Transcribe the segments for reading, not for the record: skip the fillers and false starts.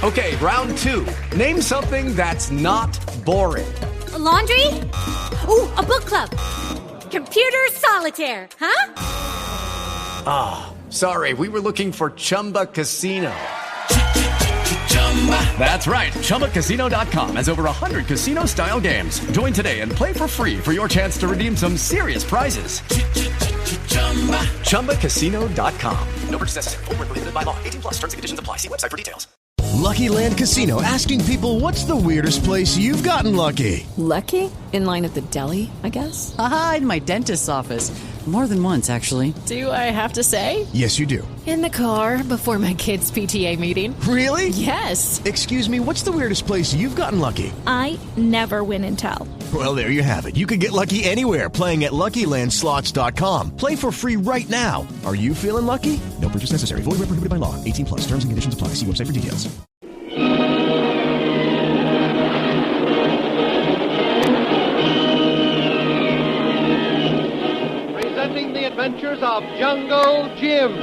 Okay, round 2. Name something that's not boring. A laundry? Ooh, a book club. Computer solitaire, huh? Ah, sorry, we were looking for Chumba Casino. That's right, ChumbaCasino.com has over 100 casino-style games. Join today and play for free for your chance to redeem some serious prizes. ChumbaCasino.com. No purchase necessary. Void where prohibited by law. 18 plus terms and conditions apply. See website for details. Lucky Land Casino, asking people, what's the weirdest place you've gotten lucky? Lucky? In line at the deli, I guess? Aha, in my dentist's office. More than once, actually. Do I have to say? Yes, you do. In the car before my kids' PTA meeting. Really? Yes. Excuse me, what's the weirdest place you've gotten lucky? I never win and tell. Well, there you have it. You can get lucky anywhere, playing at LuckyLandSlots.com. Play for free right now. Are you feeling lucky? No purchase necessary. Void where prohibited by law. 18 plus. Terms and conditions apply. See website for details. Presenting the adventures of Jungle Jim.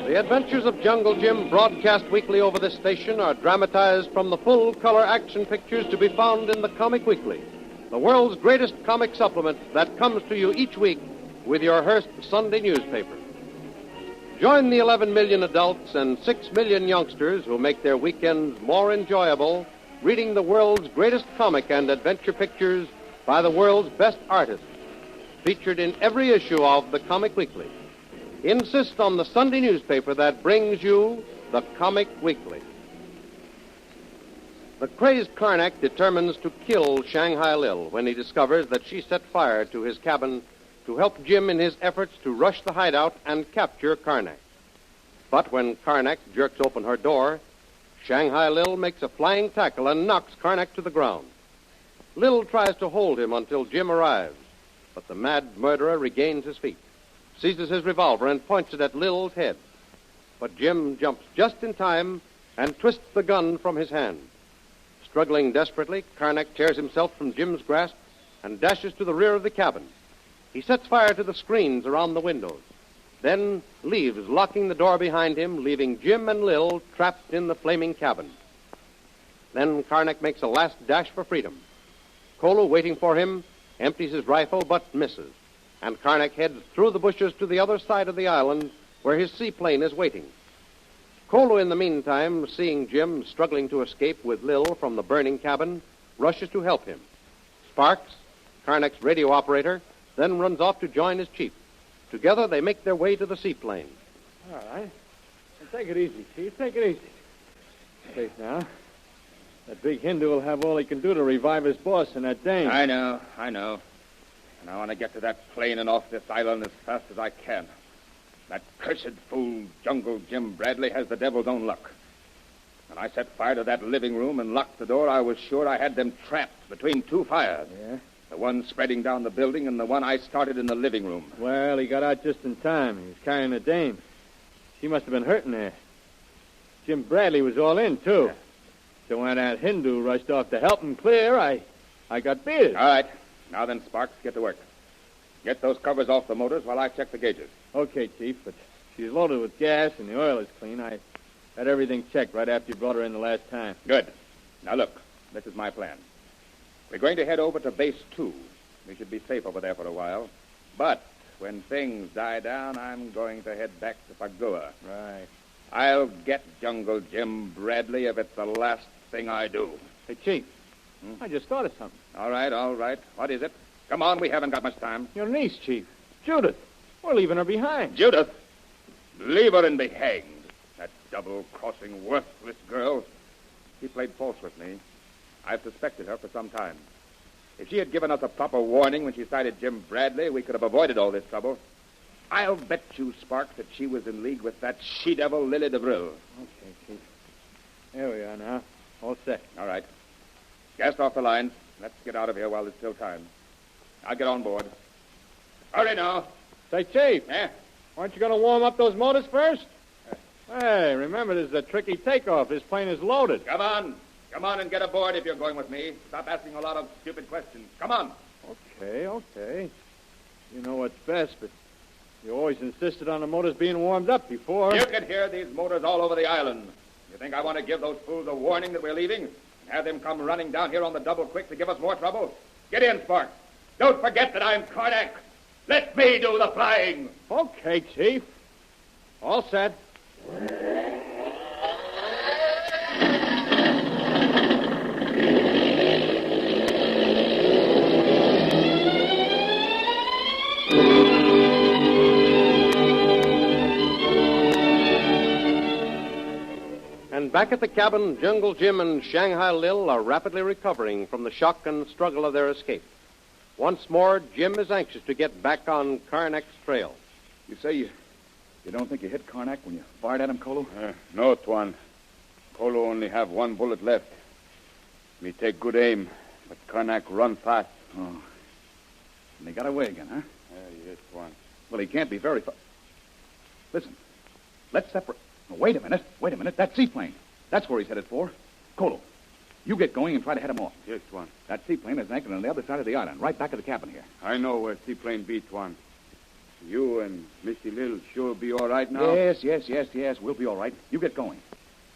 The Adventures of Jungle Jim, broadcast weekly over this station, are dramatized from the full-color action pictures to be found in the Comic Weekly, the world's greatest comic supplement that comes to you each week with your Hearst Sunday newspaper. Join the 11 million adults and 6 million youngsters who make their weekends more enjoyable reading the world's greatest comic and adventure pictures by the world's best artists, featured in every issue of the Comic Weekly. Insist on the Sunday newspaper that brings you the Comic Weekly. The crazed Karnak determines to kill Shanghai Lil when he discovers that she set fire to his cabin to help Jim in his efforts to rush the hideout and capture Karnak. But when Karnak jerks open her door, Shanghai Lil makes a flying tackle and knocks Karnak to the ground. Lil tries to hold him until Jim arrives, but the mad murderer regains his feet, seizes his revolver, and points it at Lil's head. But Jim jumps just in time and twists the gun from his hand. Struggling desperately, Karnak tears himself from Jim's grasp and dashes to the rear of the cabin. He sets fire to the screens around the windows, then leaves, locking the door behind him, leaving Jim and Lil trapped in the flaming cabin. Then Karnak makes a last dash for freedom. Kolu, waiting for him, empties his rifle but misses, and Karnak heads through the bushes to the other side of the island where his seaplane is waiting. Kolu, in the meantime, seeing Jim struggling to escape with Lil from the burning cabin, rushes to help him. Sparks, Karnak's radio operator, then runs off to join his chief. Together, they make their way to the seaplane. All right. Now, take it easy, Chief. Take it easy. Safe now. That big Hindu will have all he can do to revive his boss and that dame. I know. And I want to get to that plane and off this island as fast as I can. That cursed fool, Jungle Jim Bradley, has the devil's own luck. When I set fire to that living room and locked the door, I was sure I had them trapped between two fires. Yeah? The one spreading down the building and the one I started in the living room. Well, he got out just in time. He was carrying a dame. She must have been hurting there. Jim Bradley was all in, too. Yeah. So when that Hindu rushed off to help him clear, I got beat. All right. Now then, Sparks, get to work. Get those covers off the motors while I check the gauges. Okay, Chief, but she's loaded with gas and the oil is clean. I had everything checked right after you brought her in the last time. Good. Now, look, this is my plan. We're going to head over to Base 2. We should be safe over there for a while. But when things die down, I'm going to head back to Pagua. Right. I'll get Jungle Jim Bradley if it's the last thing I do. Hey, Chief, I just thought of something. All right. What is it? Come on, we haven't got much time. Your niece, Chief. Judith. We're leaving her behind. Judith? Leave her and be hanged. That double-crossing, worthless girl. She played false with me. I've suspected her for some time. If she had given us a proper warning when she sighted Jim Bradley, we could have avoided all this trouble. I'll bet you, Sparks, that she was in league with that she-devil Lily DeVril. Okay, Chief. There we are now. All set. All right. Gas off the lines. Let's get out of here while there's still time. I'll get on board. Hurry now. Say, Chief. Yeah? Aren't you going to warm up those motors first? Hey, remember, this is a tricky takeoff. This plane is loaded. Come on and get aboard if you're going with me. Stop asking a lot of stupid questions. Come on. Okay. You know what's best, but You always insisted on the motors being warmed up before. You can hear these motors all over the island. You think I want to give those fools a warning that we're leaving? And have them come running down here on the double quick to give us more trouble? Get in, Spark. Don't forget that I'm Karnak. Let me do the flying. Okay, Chief. All set. And back at the cabin, Jungle Jim and Shanghai Lil are rapidly recovering from the shock and struggle of their escape. Once more, Jim is anxious to get back on Karnak's trail. You say you don't think you hit Karnak when you fired at him, Kolu? No, Tuan. Kolu only have one bullet left. Me take good aim, but Karnak run fast. Oh. And he got away again, huh? Yes, Tuan. Well, he can't be very far. Listen, let's separate. Oh, wait a minute. That seaplane. That's where he's headed for. Kolu, you get going and try to head him off. Yes, Tuan. That seaplane is anchored on the other side of the island, right back of the cabin here. I know where seaplane be, Tuan. You and Missy Lil sure be all right now? Yes. We'll be all right. You get going.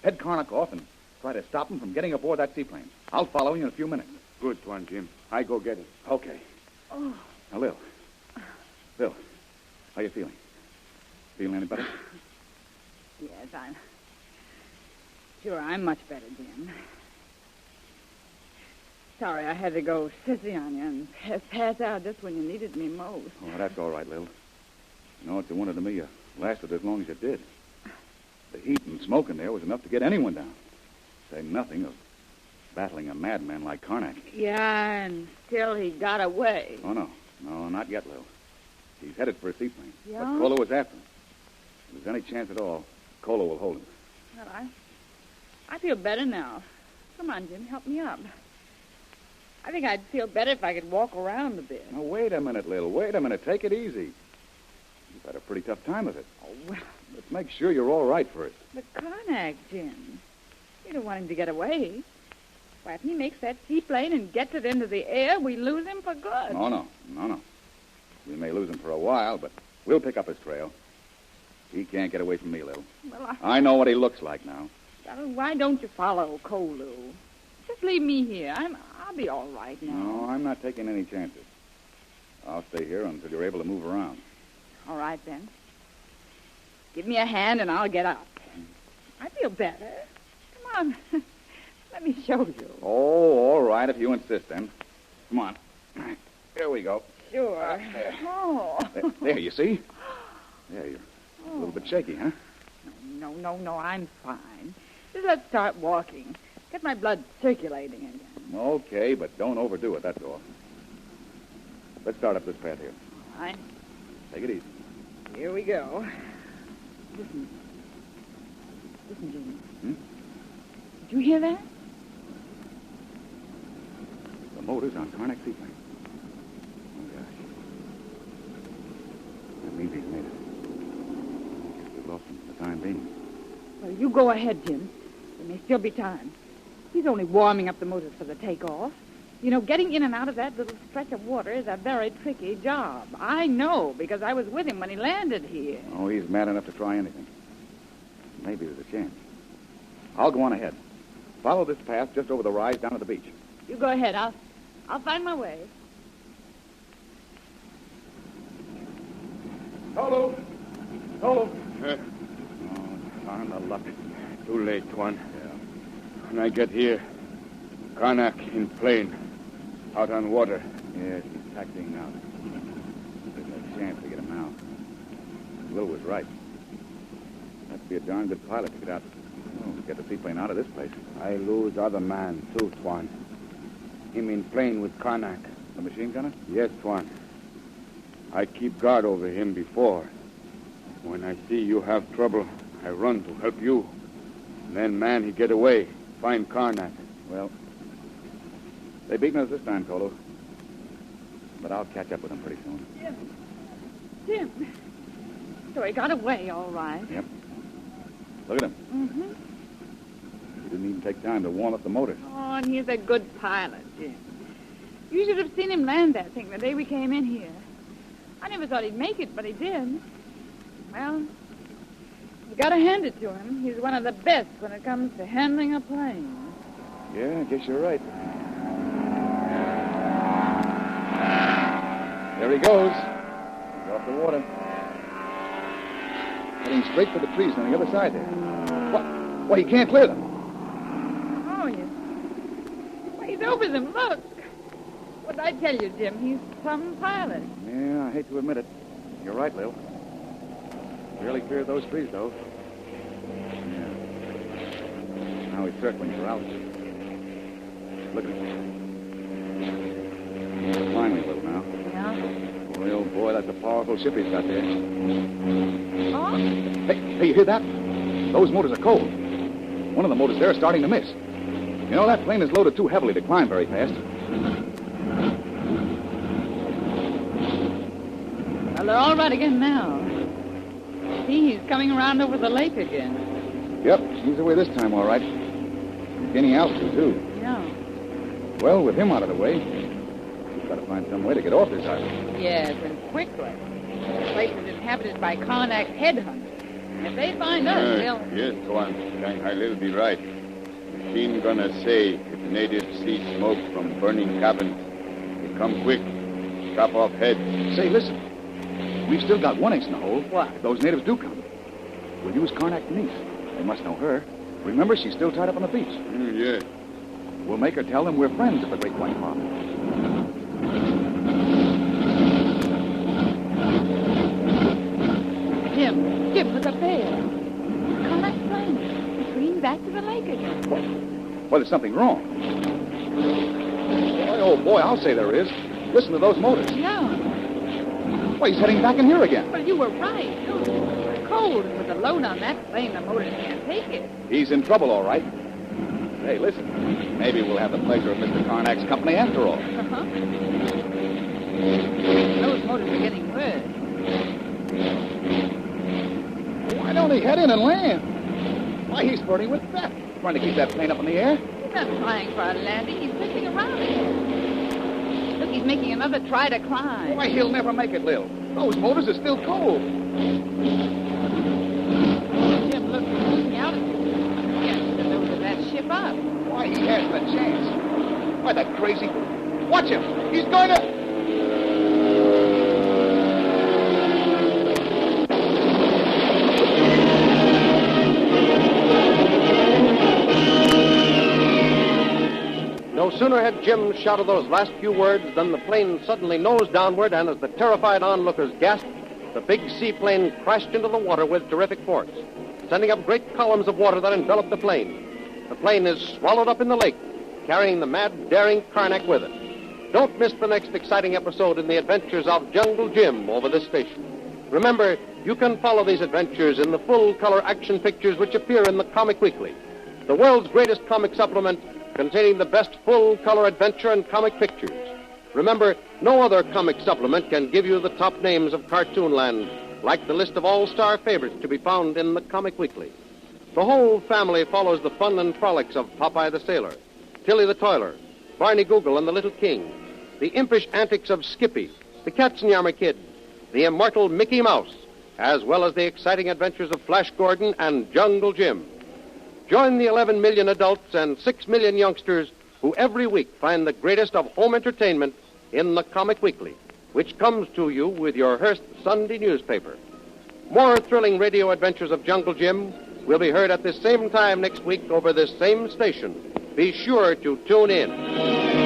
Head Karnak off and try to stop him from getting aboard that seaplane. I'll follow you in a few minutes. Good, Tuan Jim. I go get him. Okay. Oh. Now, Lil, how you feeling? Feeling any better? Yes, I'm much better, Jim. Sorry I had to go sissy on you and pass out just when you needed me most. Oh, that's all right, Lil. You know, it's a wonder to me you lasted as long as you did. The heat and smoke in there was enough to get anyone down. Say nothing of battling a madman like Karnak. Yeah, and still he got away. Oh, no, not yet, Lil. He's headed for a seaplane. Yeah? But Kolu was after him. If there's any chance at all, Kolu will hold him. Well, I feel better now. Come on, Jim, help me up. I think I'd feel better if I could walk around a bit. Now, wait a minute, Lil. Wait a minute. Take it easy. You've had a pretty tough time of it. Oh, well. Let's make sure you're all right first. But Karnak, Jim, you don't want him to get away. Why, if he makes that seaplane and gets it into the air, we lose him for good. No. We may lose him for a while, but we'll pick up his trail. He can't get away from me, Lil. Well, I know what he looks like now. Well, why don't you follow Kolu? Just leave me here. I'll be all right now. No, I'm not taking any chances. I'll stay here until you're able to move around. All right, then. Give me a hand and I'll get up. I feel better. Come on. Let me show you. Oh, all right, if you insist, then. Come on. Here we go. Sure. There. Oh. There, you see? There, you're a little bit shaky, huh? No, I'm fine. Just let's start walking. Get my blood circulating again. Okay, but don't overdo it, that's all. Let's start up this path here. All right. Take it easy. Here we go. Listen, Jimmy. Did you hear that? The motor's on Karnak's seaplane. Oh, gosh. That means he's made it. I guess we've lost him for the time being. Well, you go ahead, Jim. There may still be time. He's only warming up the motors for the takeoff. You know, getting in and out of that little stretch of water is a very tricky job. I know, because I was with him when he landed here. Oh, he's mad enough to try anything. Maybe there's a chance. I'll go on ahead. Follow this path just over the rise down to the beach. You go ahead. I'll find my way. Kolu! Kolu! Oh, darn the luck. Too late, Tuan. Yeah. When I get here, Karnak in plane, out on water. Yes, he's taxiing out. There's no chance to get him now. Lil was right. That'd be a darn good pilot to get out. Oh, get the seaplane out of this place. I lose other man, too, Tuan. Him in plane with Karnak. The machine gunner? Yes, Tuan. I keep guard over him before. When I see you have trouble, I run to help you. And then, man, he get away, find Karnak. Well, they beaten us this time, Kolu. But I'll catch up with them pretty soon. Jim. So he got away, all right. Yep. Look at him. Mm-hmm. He didn't even take time to warm up the motor. Oh, and he's a good pilot, Jim. You should have seen him land that thing the day we came in here. I never thought he'd make it, but he did. Well, you gotta hand it to him. He's one of the best when it comes to handling a plane. Yeah, I guess you're right. There he goes. He's off the water. Heading straight for the trees on the other side there. What? Well, he can't clear them. Oh, yes. Well, he's over them. Look. What did I tell you, Jim? He's some pilot. Yeah, I hate to admit it. You're right, Lil. Really cleared those trees, though. Yeah. Now he's circling for out. Look at him. He's climbing a little now. Yeah? Boy, oh boy, that's a powerful ship he's got there. Oh? Hey, you hear that? Those motors are cold. One of the motors there is starting to miss. You know, that plane is loaded too heavily to climb very fast. Well, they're all right again now. See, he's coming around over the lake again. Yep, he's away this time, all right. He's gaining altitude, too. Yeah. Well, with him out of the way, we've got to find some way to get off this island. Yes, and quickly. The place is inhabited by Karnak's headhunters. If they find us, they'll... Yes, go on. Shanghai Lil be right. Machine gonna say if natives see smoke from burning cabins, they come quick, chop off heads. Say, listen. We've still got one ace in the hole. What? If those natives do come. We'll use Karnak's niece. They must know her. Remember, she's still tied up on the beach. Yes. We'll make her tell them we're friends of the Great White Father. Jim, look up there. Karnak's plane. It's careening back to the lake again. Well, there's something wrong. Boy, oh boy, I'll say there is. Listen to those motors. Yeah. Why, he's heading back in here again. Well, you were right. It's cold, and with the load on that plane, the motors can't take it. He's in trouble, all right. Hey, listen. Maybe we'll have the pleasure of Mr. Karnak's company after all. Uh-huh. Those motors are getting worse. Why don't he head in and land? Why, he's flirting with Beth, trying to keep that plane up in the air. He's not trying for a landing. He's messing around again. Look, he's making another try to climb. Why, he'll never make it, Lil. Those motors are still cold. Jim, look, he's losing altitude. He has to load that ship up. Why, he hasn't a chance. Why, that crazy... Watch him. He's going to... No sooner had Jim shouted those last few words than the plane suddenly nosed downward, and as the terrified onlookers gasped, the big seaplane crashed into the water with terrific force, sending up great columns of water that enveloped the plane. The plane is swallowed up in the lake, carrying the mad, daring Karnak with it. Don't miss the next exciting episode in the adventures of Jungle Jim over this station. Remember, you can follow these adventures in the full-color action pictures which appear in the Comic Weekly, the world's greatest comic supplement containing the best full-color adventure and comic pictures. Remember, no other comic supplement can give you the top names of Cartoonland, like the list of all-star favorites to be found in the Comic Weekly. The whole family follows the fun and frolics of Popeye the Sailor, Tilly the Toiler, Barney Google and the Little King, the impish antics of Skippy, the Katzenjammer Kid, the immortal Mickey Mouse, as well as the exciting adventures of Flash Gordon and Jungle Jim. Join the 11 million adults and 6 million youngsters who every week find the greatest of home entertainment in the Comic Weekly, which comes to you with your Hearst Sunday newspaper. More thrilling radio adventures of Jungle Jim will be heard at this same time next week over this same station. Be sure to tune in.